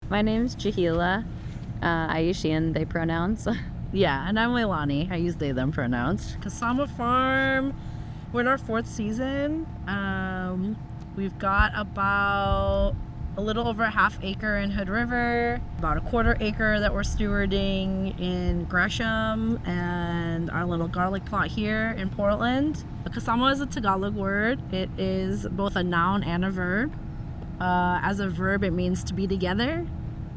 My name's Jihelah. I use she and they pronouns. Yeah, and I'm Leilani. I use they, them pronouns. Kasama Farm. We're in our 4th season. We've got about a little over a half acre in Hood River, about a 1/4 acre that we're stewarding in Gresham, and our little garlic plot here in Portland. Kasama is a Tagalog word. It is both a noun and a verb. As a verb, it means to be together.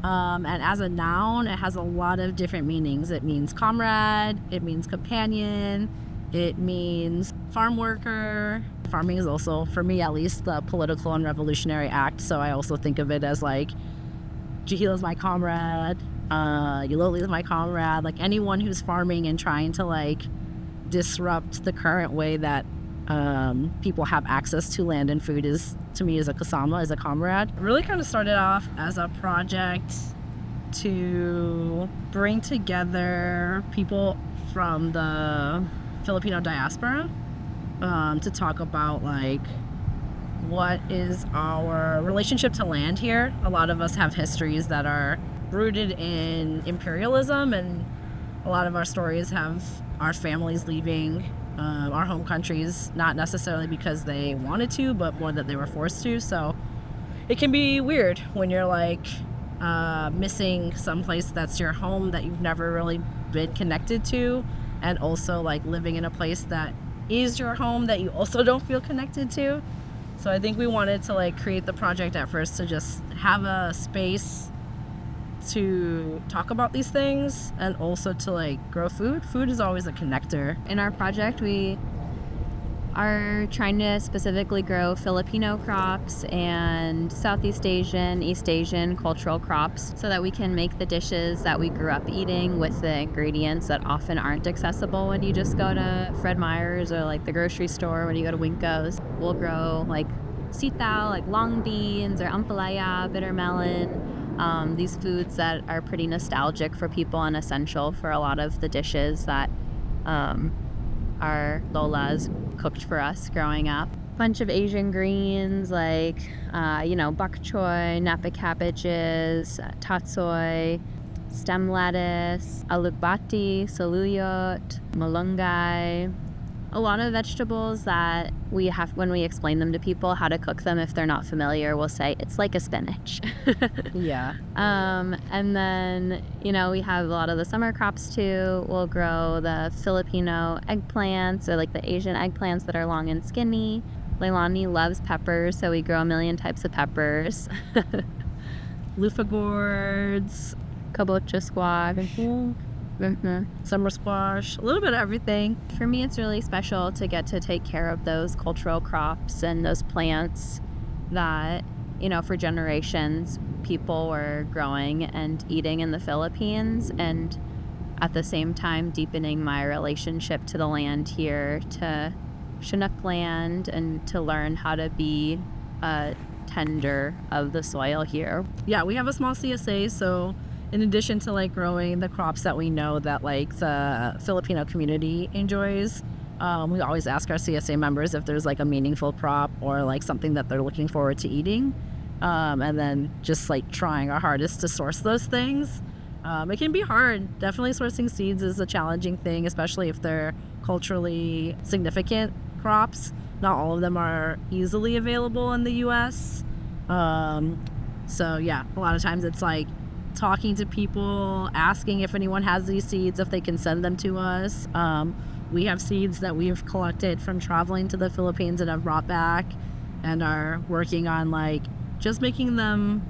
And as a noun, it has a lot of different meanings. It means comrade, it means companion, it means farm worker. Farming is also, for me at least, the political and revolutionary act. So I also think of it as like, Jihelah's my comrade, Yuloli's my comrade. Like anyone who's farming and trying to like disrupt the current way that people have access to land and food is, to me, is a kasama, is a comrade. It really kind of started off as a project to bring together people from the Filipino diaspora to talk about like what is our relationship to land here. A lot of us have histories that are rooted in imperialism, and a lot of our stories have our families leaving our home countries, not necessarily because they wanted to, but more that they were forced to. So it can be weird when you're like missing someplace that's your home that you've never really been connected to, and also like living in a place that is your home that you also don't feel connected to. So I think we wanted to like create the project at first to just have a space to talk about these things, and also to like grow food. Food is always a connector. In our project, we are trying to specifically grow Filipino crops and Southeast Asian, East Asian cultural crops so that we can make the dishes that we grew up eating with the ingredients that often aren't accessible when you just go to Fred Meyer's or like the grocery store when you go to Winko's. We'll grow like sitaw, like long beans, or ampalaya, bitter melon. These foods that are pretty nostalgic for people and essential for a lot of the dishes that our lolas cooked for us growing up. Bunch of Asian greens like, bok choy, napa cabbages, tatsoi, stem lettuce, alugbati, saluyot, malunggay. A lot of vegetables that we have, when we explain them to people how to cook them, if they're not familiar, we'll say it's like a spinach. Yeah. And then, we have a lot of the summer crops too. We'll grow the Filipino eggplants, or like the Asian eggplants that are long and skinny. Leilani loves peppers, so we grow a million types of peppers. Loofah gourds, Kabocha squash. summer squash, a little bit of everything. For me, it's really special to get to take care of those cultural crops and those plants that, for generations people were growing and eating in the Philippines, and at the same time deepening my relationship to the land here, to Chinook land, and to learn how to be a tender of the soil here. Yeah, we have a small CSA, so in addition to like growing the crops that we know that like the Filipino community enjoys, we always ask our CSA members if there's like a meaningful crop or like something that they're looking forward to eating, and then just like trying our hardest to source those things. It can be hard. Definitely sourcing seeds is a challenging thing, especially if they're culturally significant crops. Not all of them are easily available in the US. So yeah, a lot of times it's like talking to people, asking if anyone has these seeds, if they can send them to us. We have seeds that we've collected from traveling to the Philippines and have brought back, and are working on like just making them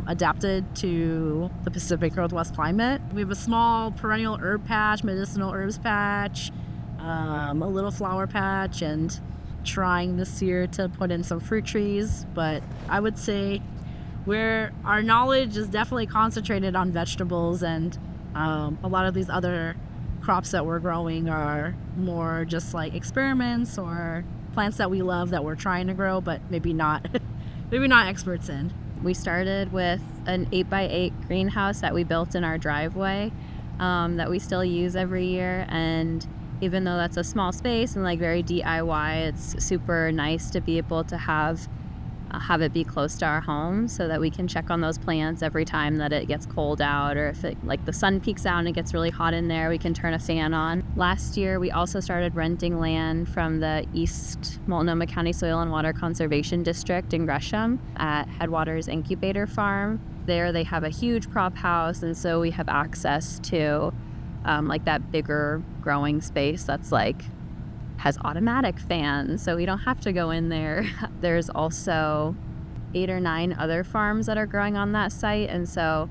adapted to the Pacific Northwest climate. We have a small perennial herb patch, medicinal herbs patch, a little flower patch, and trying this year to put in some fruit trees. But I would say our knowledge is definitely concentrated on vegetables, and a lot of these other crops that we're growing are more just like experiments or plants that we love that we're trying to grow, but maybe not experts in. We started with an 8x8 greenhouse that we built in our driveway that we still use every year, and even though that's a small space and like very DIY, it's super nice to be able to have have it be close to our home so that we can check on those plants every time that it gets cold out, or if it, like the sun peaks out and it gets really hot in there, we can turn a fan on. Last year, we also started renting land from the East Multnomah County Soil and Water Conservation District in Gresham at Headwaters Incubator Farm. There they have a huge prop house, and so we have access to like that bigger growing space that's like has automatic fans, so we don't have to go in there. There's also 8 or 9 other farms that are growing on that site, and so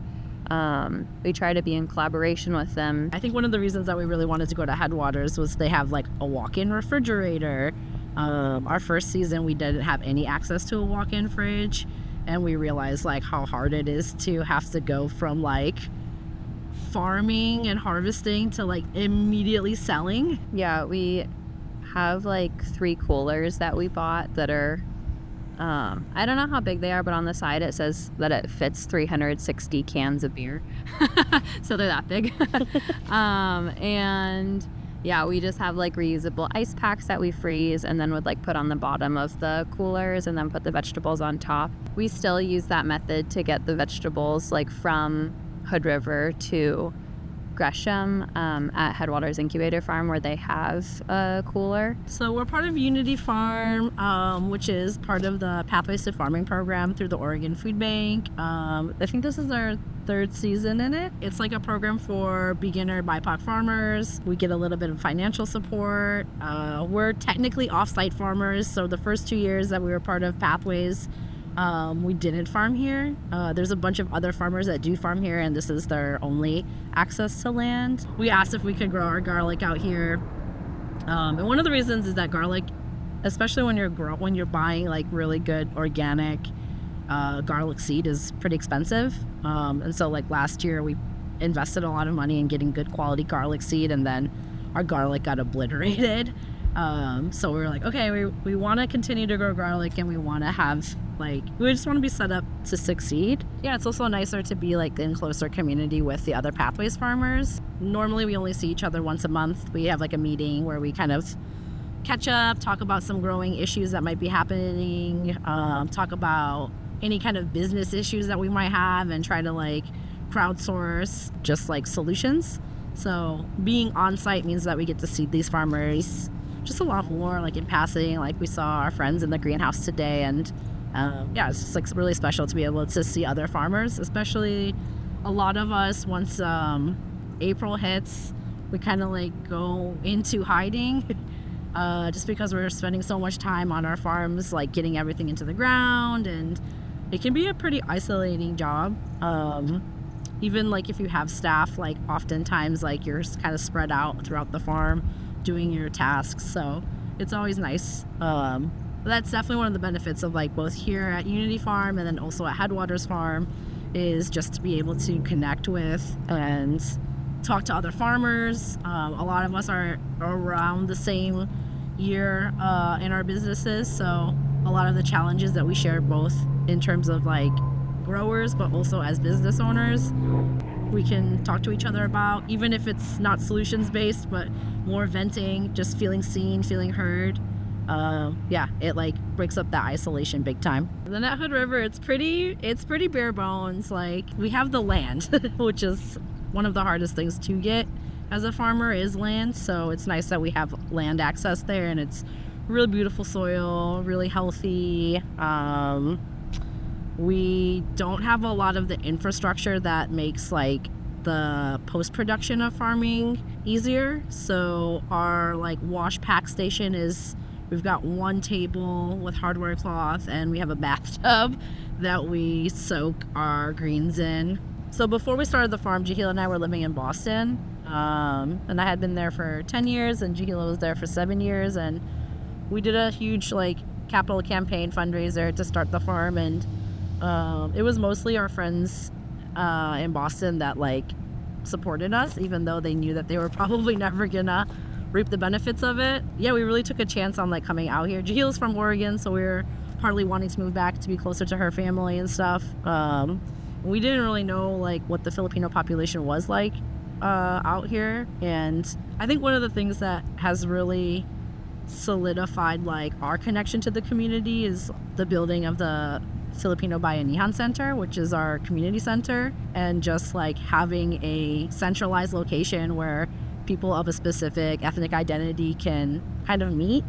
we try to be in collaboration with them. I think one of the reasons that we really wanted to go to Headwaters was they have like a walk-in refrigerator. Our first season we didn't have any access to a walk-in fridge, and we realized like how hard it is to have to go from like farming and harvesting to like immediately selling. Yeah, we have like 3 coolers that we bought that are I don't know how big they are, but on the side it says that it fits 360 cans of beer. So they're that big. And yeah, we just have like reusable ice packs that we freeze and then would like put on the bottom of the coolers and then put the vegetables on top. We still use that method to get the vegetables like from Hood River to Gresham at Headwaters Incubator Farm, where they have a cooler. So we're part of Unity Farm, which is part of the Pathways to Farming program through the Oregon Food Bank. I think this is our 3rd season in it. It's like a program for beginner BIPOC farmers. We get a little bit of financial support. We're technically off-site farmers, so the first 2 years that we were part of Pathways, we didn't farm here. There's a bunch of other farmers that do farm here, and this is their only access to land. We asked if we could grow our garlic out here, and one of the reasons is that garlic, especially when you're buying like really good organic garlic seed, is pretty expensive. And so like last year we invested a lot of money in getting good quality garlic seed, and then our garlic got obliterated. So we were like, okay, we want to continue to grow garlic, and we want to have like, we just want to be set up to succeed. Yeah, it's also nicer to be like in closer community with the other Pathways farmers. Normally we only see each other once a month. We have like a meeting where we kind of catch up, talk about some growing issues that might be happening, talk about any kind of business issues that we might have, and try to like crowdsource just like solutions. So being on site means that we get to see these farmers just a lot more, like in passing. Like we saw our friends in the greenhouse today, and yeah, it's just like really special to be able to see other farmers. Especially a lot of us, once April hits, we kind of like go into hiding just because we're spending so much time on our farms, like getting everything into the ground, and it can be a pretty isolating job. Even like if you have staff, like oftentimes like you're kind of spread out throughout the farm doing your tasks, so it's always nice. That's definitely one of the benefits of like both here at Unity Farm and then also at Headwaters Farm, is just to be able to connect with and talk to other farmers. A lot of us are around the same year in our businesses, so a lot of the challenges that we share, both in terms of like growers but also as business owners, we can talk to each other about, even if it's not solutions based, but more venting, just feeling seen, feeling heard. Yeah, it like breaks up that isolation big time. Then at Hood River, it's pretty bare bones. Like we have the land, which is one of the hardest things to get as a farmer, is land. So it's nice that we have land access there, and it's really beautiful soil, really healthy. We don't have a lot of the infrastructure that makes like the post-production of farming easier. So our like wash pack station is, we've got one table with hardware cloth, and we have a bathtub that we soak our greens in. So before we started the farm, Jihelah and I were living in Boston, and I had been there for 10 years, and Jihelah was there for 7 years, and we did a huge like capital campaign fundraiser to start the farm, and it was mostly our friends in Boston that like supported us, even though they knew that they were probably never gonna reap the benefits of it. Yeah, we really took a chance on like coming out here. Jihelah's from Oregon, so we were partly wanting to move back to be closer to her family and stuff. We didn't really know like what the Filipino population was like out here, and I think one of the things that has really solidified like our connection to the community is the building of the Filipino Bayanihan Center, which is our community center, and just like having a centralized location where people of a specific ethnic identity can kind of meet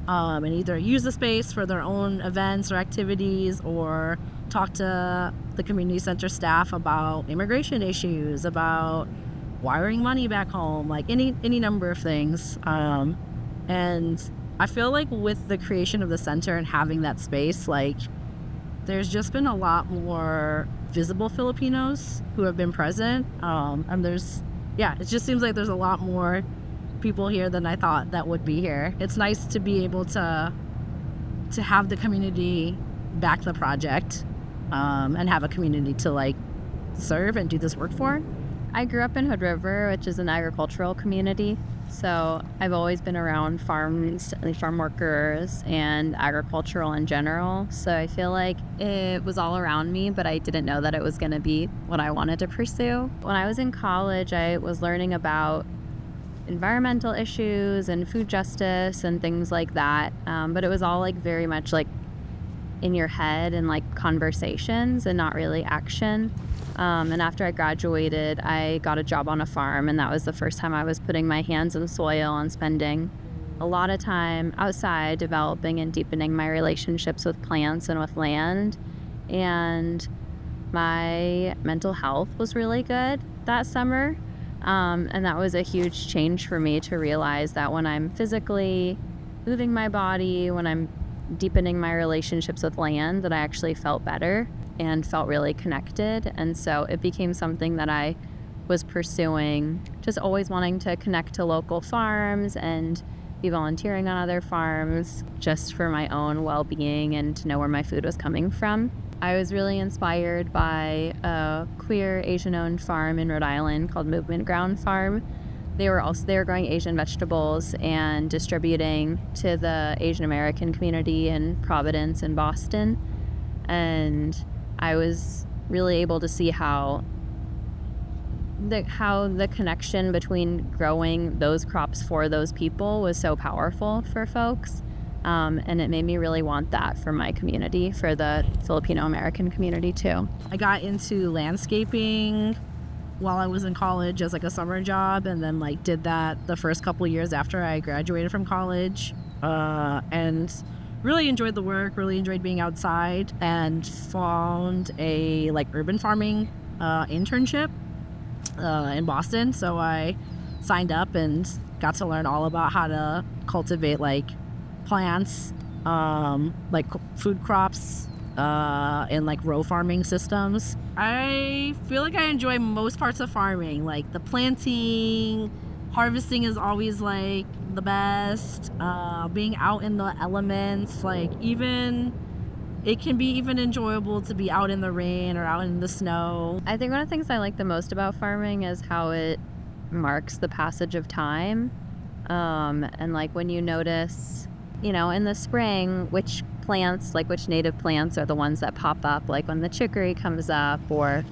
and either use the space for their own events or activities, or talk to the community center staff about immigration issues, about wiring money back home, like any number of things. And I feel like with the creation of the center and having that space, like there's just been a lot more visible Filipinos who have been present. And it just seems like there's a lot more people here than I thought that would be here. It's nice to be able to have the community back the project, and have a community to like serve and do this work for. I grew up in Hood River, which is an agricultural community. So I've always been around farms, farm workers, and agricultural in general. So I feel like it was all around me, but I didn't know that it was going to be what I wanted to pursue. When I was in college, I was learning about environmental issues and food justice and things like that. But it was all like very much like in your head and like conversations and not really action. And after I graduated, I got a job on a farm, and that was the first time I was putting my hands in soil and spending a lot of time outside developing and deepening my relationships with plants and with land. And my mental health was really good that summer. And that was a huge change for me to realize that when I'm physically moving my body, when I'm deepening my relationships with land, that I actually felt better and felt really connected. And so it became something that I was pursuing, just always wanting to connect to local farms and be volunteering on other farms just for my own well-being and to know where my food was coming from. I was really inspired by a queer Asian-owned farm in Rhode Island called Movement Ground Farm. They were growing Asian vegetables and distributing to the Asian American community in Providence and Boston. And I was really able to see how the connection between growing those crops for those people was so powerful for folks. And it made me really want that for my community, for the Filipino American community too. I got into landscaping while I was in college as like a summer job, and then like did that the first couple of years after I graduated from college, and really enjoyed the work, really enjoyed being outside, and found a like urban farming internship in Boston. So I signed up and got to learn all about how to cultivate like plants, like food crops, in like row farming systems. I feel like I enjoy most parts of farming, like the planting, harvesting is always like the best, being out in the elements, like even it can be even enjoyable to be out in the rain or out in the snow. I think one of the things I like the most about farming is how it marks the passage of time, and like when you notice, in the spring, which native plants are the ones that pop up, like when the chicory comes up, or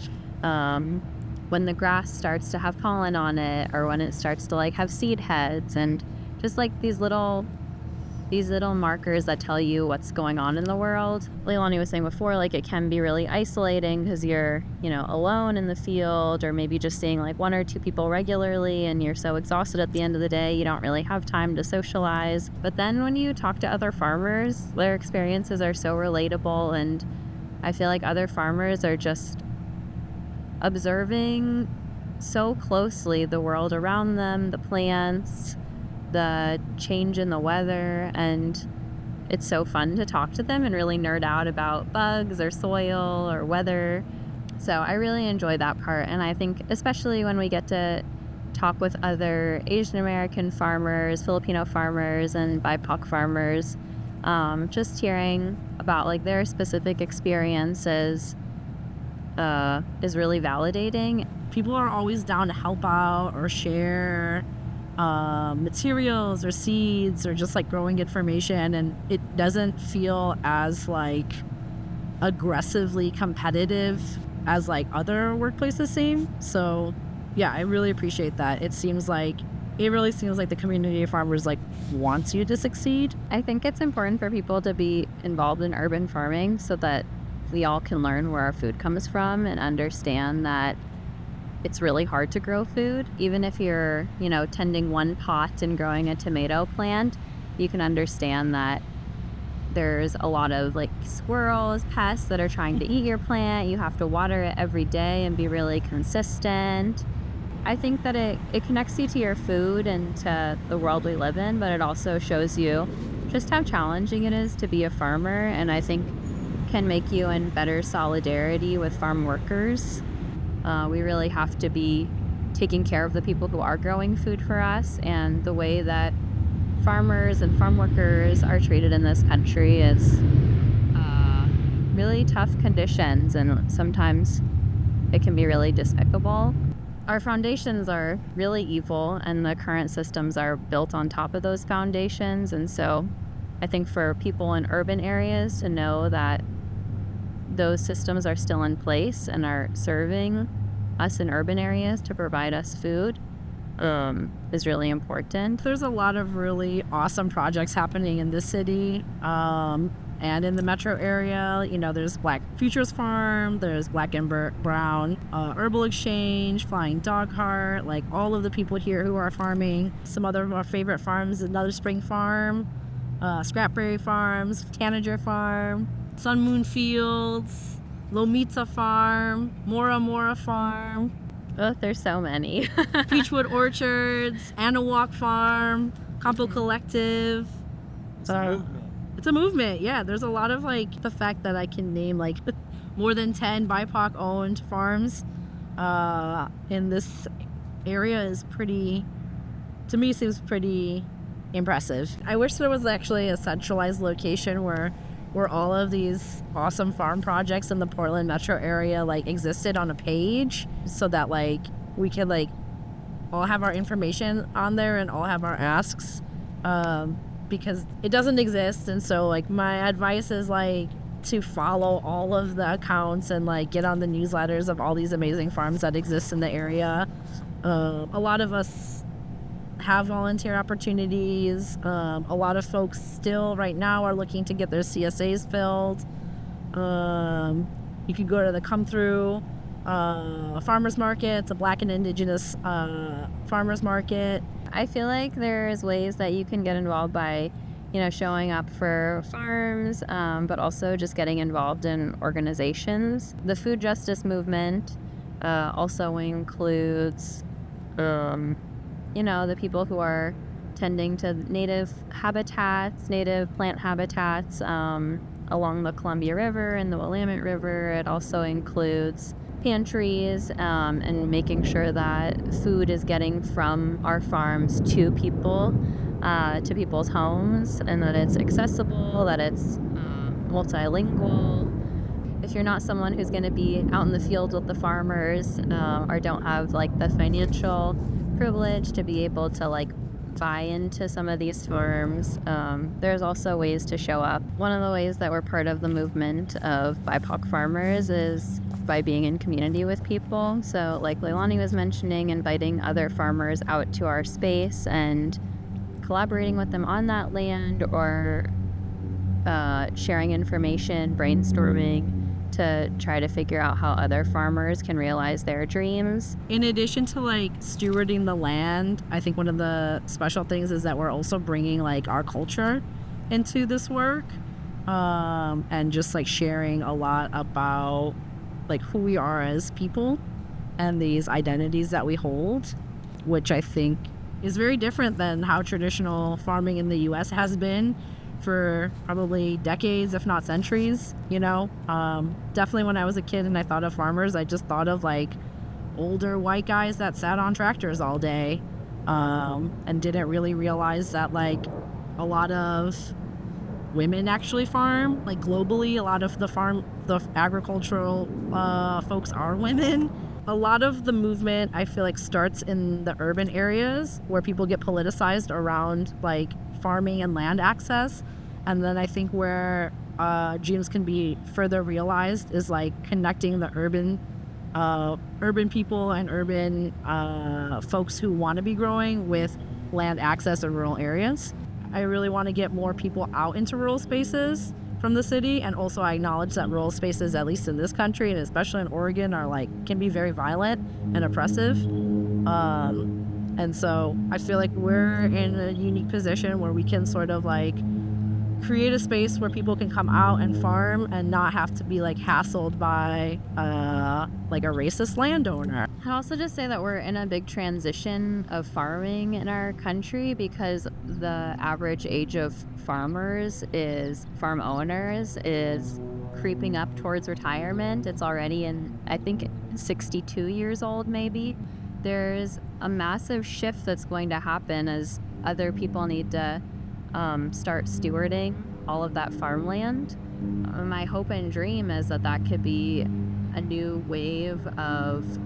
when the grass starts to have pollen on it, or when it starts to like have seed heads, and just like these little markers that tell you what's going on in the world. Leilani was saying before, like it can be really isolating because you're, alone in the field, or maybe just seeing like one or two people regularly, and you're so exhausted at the end of the day, you don't really have time to socialize. But then when you talk to other farmers, their experiences are so relatable, and I feel like other farmers are just observing so closely the world around them, the plants, the change in the weather, and it's so fun to talk to them and really nerd out about bugs or soil or weather. So I really enjoy that part, and I think especially when we get to talk with other Asian American farmers, Filipino farmers, and BIPOC farmers, just hearing about like their specific experiences is really validating. People are always down to help out or share materials or seeds or just like growing information, and it doesn't feel as like aggressively competitive as like other workplaces seem. So yeah, I really appreciate that. It really seems like the community of farmers like wants you to succeed. I think it's important for people to be involved in urban farming so that we all can learn where our food comes from and understand that it's really hard to grow food. Even if you're, tending one pot and growing a tomato plant, you can understand that there's a lot of squirrels, pests that are trying to eat your plant. You have to water it every day and be really consistent. I think that it connects you to your food and to the world we live in, but it also shows you just how challenging it is to be a farmer, and I think can make you in better solidarity with farm workers. We really have to be taking care of the people who are growing food for us, and the way that farmers and farm workers are treated in this country is really tough conditions, and sometimes it can be really despicable. Our foundations are really evil, and the current systems are built on top of those foundations. And so I think for people in urban areas to know that those systems are still in place and are serving us in urban areas to provide us food is really important. There's a lot of really awesome projects happening in this city and in the metro area. There's Black Futures Farm, there's Black and Brown Herbal Exchange, Flying Dog Heart, all of the people here who are farming. Some other of our favorite farms, Another Spring Farm, Scrapberry Farms, Tanager Farm, Sun Moon Fields, Lomita Farm, Mora Mora Farm. Oh, there's so many. Peachwood Orchards, Anawalk Farm, Campo Collective. It's a movement, yeah. There's a lot of the fact that I can name more than 10 BIPOC owned farms in this area is to me seems pretty impressive. I wish there was actually a centralized location where all of these awesome farm projects in the Portland metro area existed on a page, so that we could all have our information on there and all have our asks, because it doesn't exist. And so my advice is to follow all of the accounts and get on the newsletters of all these amazing farms that exist in the area. A lot of us have volunteer opportunities. A lot of folks still right now are looking to get their CSAs filled. You could go to the Come Through farmers market. It's a Black and Indigenous farmers market. I feel like there's ways that you can get involved by showing up for farms, but also just getting involved in organizations. The food justice movement also includes the people who are tending to native habitats, native plant habitats along the Columbia River and the Willamette River. It also includes pantries and making sure that food is getting from our farms to people, to people's homes, and that it's accessible, that it's multilingual. If you're not someone who's going to be out in the field with the farmers or don't have the financial privilege to be able to buy into some of these firms, there's also ways to show up. One of the ways that we're part of the movement of BIPOC farmers is by being in community with people. So Leilani was mentioning, inviting other farmers out to our space and collaborating with them on that land, or sharing information, brainstorming to try to figure out how other farmers can realize their dreams. In addition to stewarding the land, I think one of the special things is that we're also bringing our culture into this work, and just sharing a lot about who we are as people and these identities that we hold, which I think is very different than how traditional farming in the US has been for probably decades, if not centuries. Definitely when I was a kid and I thought of farmers, I just thought of older white guys that sat on tractors all day, and didn't really realize that a lot of women actually farm. Globally, a lot of the agricultural folks are women. A lot of the movement, I feel starts in the urban areas where people get politicized around farming and land access. And then I think where dreams can be further realized is connecting the urban people and urban folks who want to be growing with land access in rural areas. I really want to get more people out into rural spaces from the city. And also I acknowledge that rural spaces, at least in this country and especially in Oregon, are can be very violent and oppressive. And so I feel like we're in a unique position where we can sort of create a space where people can come out and farm and not have to be hassled by a racist landowner. I'd also just say that we're in a big transition of farming in our country because the average age of farm owners is creeping up towards retirement. It's already I think 62 years old maybe. There's a massive shift that's going to happen as other people need to start stewarding all of that farmland. My hope and dream is that could be a new wave of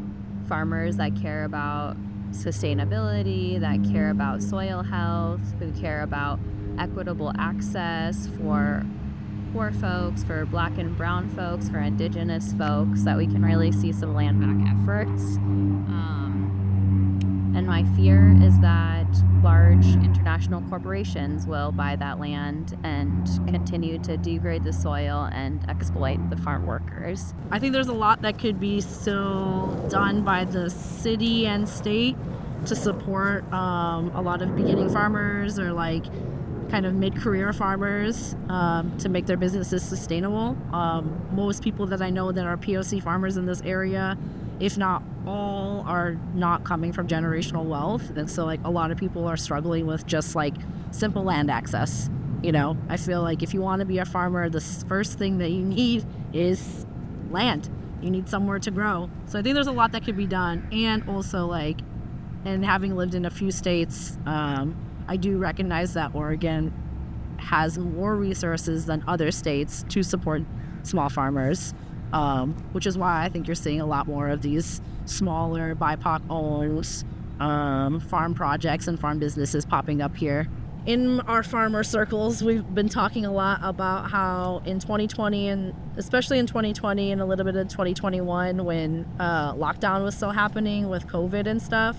farmers that care about sustainability, that care about soil health, who care about equitable access for poor folks, for Black and brown folks, for Indigenous folks, that we can really see some land back efforts. And my fear is that large international corporations will buy that land and continue to degrade the soil and exploit the farm workers. I think there's a lot that could be still done by the city and state to support a lot of beginning farmers or kind of mid-career farmers to make their businesses sustainable. Most people that I know that are POC farmers in this area, if not all, are not coming from generational wealth. And so a lot of people are struggling with just simple land access. I feel like if you want to be a farmer, the first thing that you need is land. You need somewhere to grow. So I think there's a lot that could be done. And also and having lived in a few states, I do recognize that Oregon has more resources than other states to support small farmers, which is why I think you're seeing a lot more of these smaller BIPOC-owned farm projects and farm businesses popping up here. In our farmer circles, we've been talking a lot about how in 2020, and especially in 2020 and a little bit of 2021 when lockdown was still happening with COVID and stuff,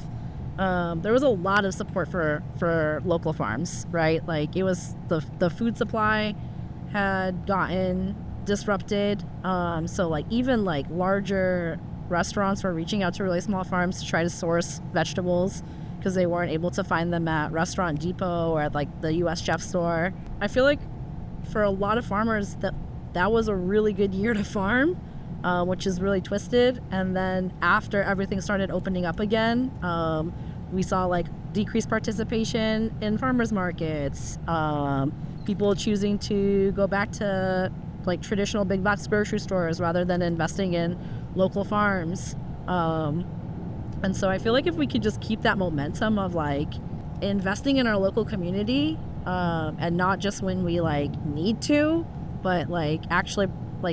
there was a lot of support for local farms, right? It was the food supply had gotten disrupted. So even larger restaurants were reaching out to really small farms to try to source vegetables because they weren't able to find them at Restaurant Depot or at the US Chef store. I feel like for a lot of farmers that was a really good year to farm, which is really twisted. And then after everything started opening up again, we saw decreased participation in farmers markets, people choosing to go back to traditional big box grocery stores rather than investing in local farms. And so I feel like if we could just keep that momentum of investing in our local community, and not just when we need to, but actually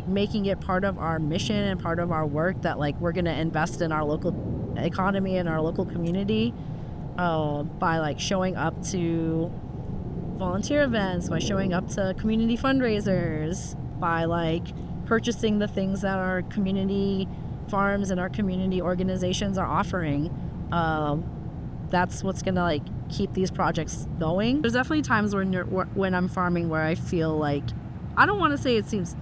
making it part of our mission and part of our work that we're going to invest in our local economy and our local community, by showing up to volunteer events, by showing up to community fundraisers, by purchasing the things that our community farms and our community organizations are offering. That's what's gonna keep these projects going. There's definitely times when I'm farming where I feel I don't want to say it seems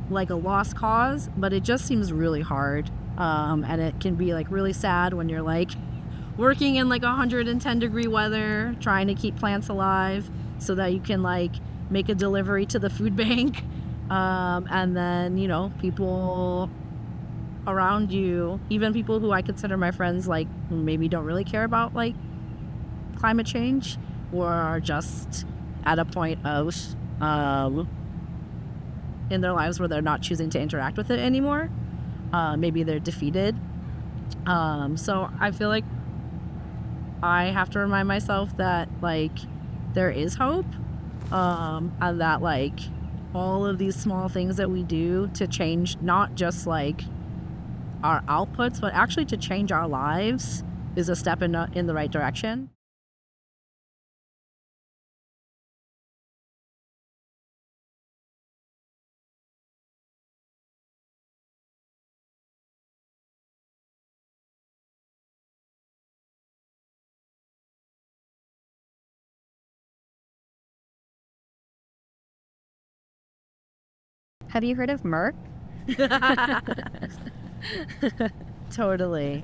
like a lost cause, but it just seems really hard, and it can be really sad when you're working in 110-degree weather trying to keep plants alive so that you can make a delivery to the food bank, and then people around you, even people who I consider my friends, maybe don't really care about climate change, or are just at a point of in their lives where they're not choosing to interact with it anymore. Maybe they're defeated. So I feel like I have to remind myself that there is hope, and that all of these small things that we do to change not just our outputs, but actually to change our lives is a step in the right direction. Have you heard of MERP? Totally.